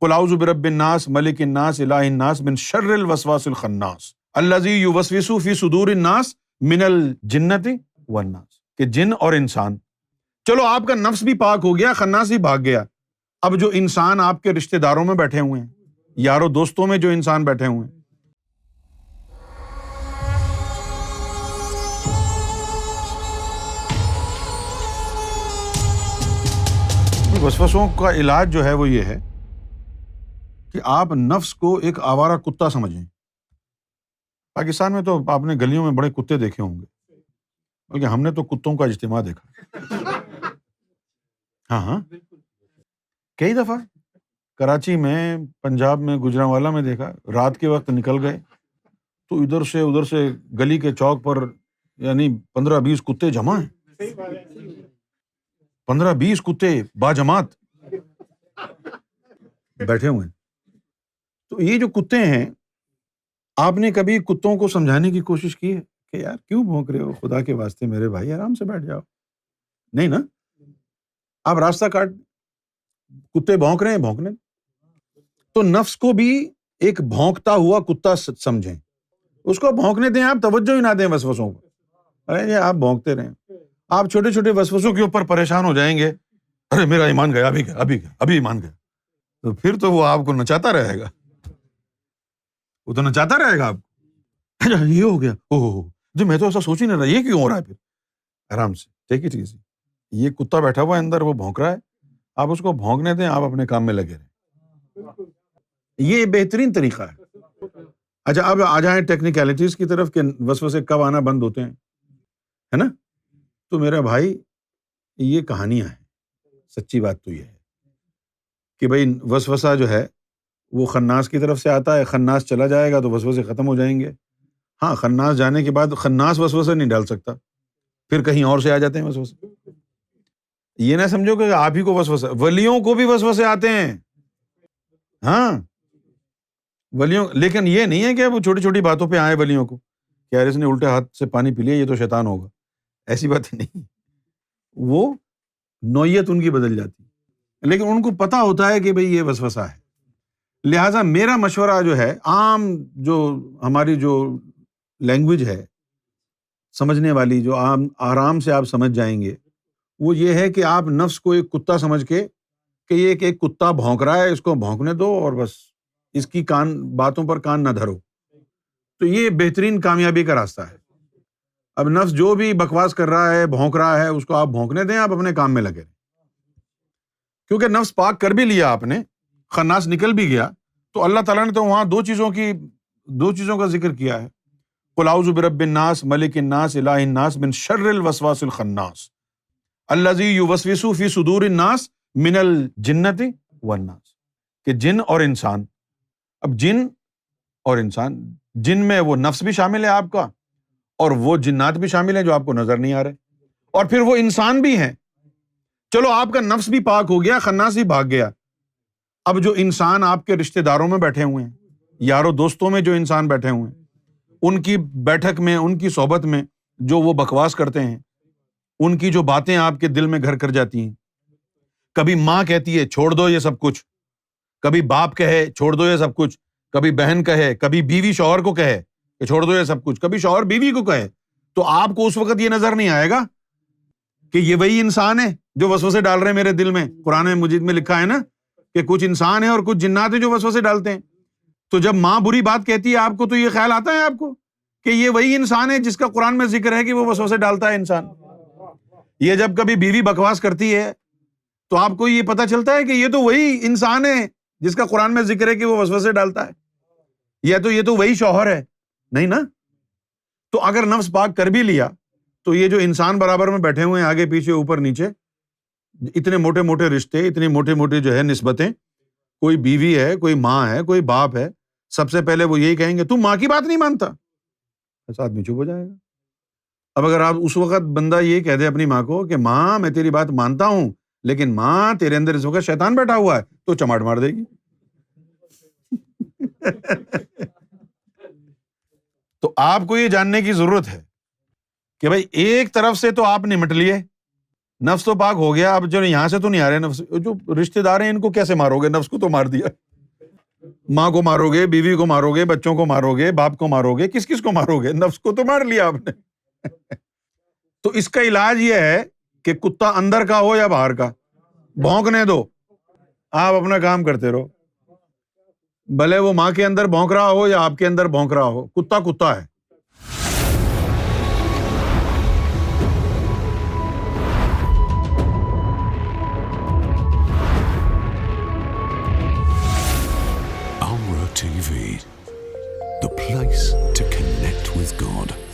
قل اعوذ برب الناس ملک الناس الہ الناس من شر الوسواس الخناس الذی یوسوس فی صدور الناس من الجنۃ والناس، کہ جن اور انسان، چلو آپ کا نفس بھی پاک ہو گیا، خناس بھی بھاگ گیا، اب جو انسان آپ کے رشتہ داروں میں بیٹھے ہوئے ہیں، یاروں دوستوں میں جو انسان بیٹھے ہوئے ہیں، وسوسوں کا علاج جو ہے وہ یہ ہے کہ آپ نفس کو ایک آوارہ کتا سمجھیں۔ پاکستان میں تو آپ نے گلیوں میں بڑے کتے دیکھے ہوں گے، بلکہ ہم نے تو کتوں کا اجتماع دیکھا۔ ہاں ہاں، کئی دفعہ کراچی میں، پنجاب میں، گوجرانوالا میں دیکھا، رات کے وقت نکل گئے تو ادھر سے گلی کے چوک پر یعنی 15-20 کتے جمع ہیں، 15-20 کتے باجماعت بیٹھے ہوئے ہیں۔ تو یہ جو کتے ہیں، آپ نے کبھی کتوں کو سمجھانے کی کوشش کی ہے کہ یار کیوں بھونک رہے ہو، خدا کے واسطے میرے بھائی آرام سے بیٹھ جاؤ؟ نہیں نا، آپ راستہ کاٹ، کتے بھونک رہے ہیں، بھونکنے۔ تو نفس کو بھی ایک بھونکتا ہوا کتا سمجھیں، اس کو بھونکنے دیں، آپ توجہ ہی نہ دیں وسوسوں کو۔ ارے یہ آپ بھونکتے رہیں، آپ چھوٹے چھوٹے وسوسوں کے اوپر پریشان ہو جائیں گے، ارے میرا ایمان گیا، ابھی ایمان گیا، تو پھر تو وہ آپ کو نچاتا رہے گا، وہ تو نچاتا رہے گا آپ کو، یہ ہو گیا، جو میں تو ایسا سوچ ہی نہیں رہا، یہ کیوں ہو رہا ہے؟ پھر آرام سے ٹیک اٹ ایزی، یہ کتا بیٹھا ہوا ہے اندر، وہ بھونک رہا ہے، آپ اس کو بھونکنے دیں، آپ اپنے کام میں لگے رہیں، یہ بہترین طریقہ ہے۔ اچھا اب آ جائیں ٹیکنیکلٹیز کی طرف کہ وسوسے کب آنا بند ہوتے ہیں، ہے نا؟ تو میرا بھائی یہ کہانیاں ہیں، سچی بات تو یہ ہے کہ بھائی وسوسہ جو ہے وہ خناس کی طرف سے آتا ہے، خناس چلا جائے گا تو وسوسے ختم ہو جائیں گے۔ ہاں، خناس جانے کے بعد خناس وسوسے نہیں ڈال سکتا، پھر کہیں اور سے آ جاتے ہیں وسوسے۔ یہ نہ سمجھو کہ آپ ہی کو وسوسہ، ولیوں کو بھی وسوسے آتے ہیں، ہاں ولیوں، لیکن یہ نہیں ہے کہ وہ چھوٹی چھوٹی باتوں پہ آئے ولیوں کو کہ یار اس نے الٹے ہاتھ سے پانی پی لیا، یہ تو شیطان ہوگا، ایسی بات نہیں، وہ نوعیت ان کی بدل جاتی ہے، لیکن ان کو پتا ہوتا ہے کہ بھئی یہ وسوسہ ہے۔ لہٰذا میرا مشورہ جو ہے، عام جو ہماری جو لینگویج ہے سمجھنے والی، جو عام آرام سے آپ سمجھ جائیں گے، وہ یہ ہے کہ آپ نفس کو ایک کتا سمجھ کے کہ یہ ایک کتا بھونک رہا ہے، اس کو بھونکنے دو اور بس اس کی باتوں پر کان نہ دھرو، تو یہ بہترین کامیابی کا راستہ ہے۔ اب نفس جو بھی بکواس کر رہا ہے، بھونک رہا ہے، اس کو آپ بھونکنے دیں، آپ اپنے کام میں لگے رہیں، کیونکہ نفس پاک کر بھی لیا آپ نے، خناس نکل بھی گیا، تو اللہ تعالیٰ نے تو وہاں دو چیزوں کا ذکر کیا ہے، قل اعوذ برب الناس ملک الناس الہ الناس من شر الوسواس الخناس الذی یوسوس فی صدور الناس من الجنۃ والناس، کہ جن اور انسان، اب جن اور انسان، جن میں وہ نفس بھی شامل ہے آپ کا، اور وہ جنات بھی شامل ہیں جو آپ کو نظر نہیں آ رہے، اور پھر وہ انسان بھی ہیں۔ چلو آپ کا نفس بھی پاک ہو گیا، خناس بھی بھاگ گیا، اب جو انسان آپ کے رشتہ داروں میں بیٹھے ہوئے ہیں، یاروں دوستوں میں جو انسان بیٹھے ہوئے ہیں، ان کی بیٹھک میں، ان کی صحبت میں جو وہ بکواس کرتے ہیں، ان کی جو باتیں آپ کے دل میں گھر کر جاتی ہیں، کبھی ماں کہتی ہے چھوڑ دو یہ سب کچھ، کبھی باپ کہے چھوڑ دو یہ سب کچھ، کبھی بہن کہے، کبھی بیوی شوہر کو کہے کہ چھوڑ دو یہ سب کچھ، کبھی شوہر بیوی کو کہے، تو آپ کو اس وقت یہ نظر نہیں آئے گا کہ یہ وہی انسان ہے جو وسوسے ڈال رہے ہیں میرے دل میں۔ قرآن مجید میں لکھا ہے نا کہ کچھ انسان ہیں اور کچھ جنات ہیں جو وسوسے ڈالتے ہیں۔ تو جب ماں بری بات کہتی ہے آپ کو، تو یہ خیال آتا ہے آپ کو کہ یہ وہی انسان ہے جس کا قرآن میں ذکر ہے کہ وہ وسوسے ڈالتا ہے انسان۔ یہ جب کبھی بیوی بکواس کرتی ہے تو آپ کو یہ پتہ چلتا ہے کہ یہ تو وہی انسان ہے جس کا قرآن میں ذکر ہے کہ وہ وسوسے ڈالتا ہے، یہ تو وہی شوہر ہے، نہیں نا؟ تو اگر نفس پاک کر بھی لیا تو یہ جو انسان برابر میں بیٹھے ہوئے ہیں، آگے پیچھے اوپر نیچے، اتنے موٹے موٹے رشتے، اتنے موٹے موٹے جو ہے نسبتیں، کوئی بیوی ہے، کوئی ماں ہے، کوئی باپ ہے، سب سے پہلے وہ یہی کہیں گے تم ماں کی بات نہیں مانتا، ایسا آدمی چپ ہو جائے گا۔ اب اگر آپ اس وقت بندہ یہ کہہ دے اپنی ماں کو کہ ماں میں تیری بات مانتا ہوں لیکن ماں تیرے اندر اس وقت شیطان بیٹھا ہوا ہے، تو چماٹ مار دے گی۔ تو آپ کو یہ جاننے کی ضرورت ہے کہ بھائی ایک طرف سے تو آپ نمٹ لیے، نفس تو پاک ہو گیا، اب جو یہاں سے تو نہیں آ رہے، نفس جو رشتے دار ہیں ان کو کیسے مارو گے، نفس کو تو مار دیا۔ ماں کو مارو گے، بیوی کو مارو گے، بچوں کو مارو گے، باپ کو مارو گے، کس کس کو مارو گے؟ نفس کو تو مار لیا آپ نے۔ تو اس کا علاج یہ ہے کہ کتا اندر کا ہو یا باہر کا، بھونکنے دو، آپ اپنا کام کرتے رہو، بھلے وہ ماں کے اندر بھونک رہا ہو یا آپ کے اندر بھونک رہا ہو، کتا کتا ہے۔ Amra TV, the place to connect with God.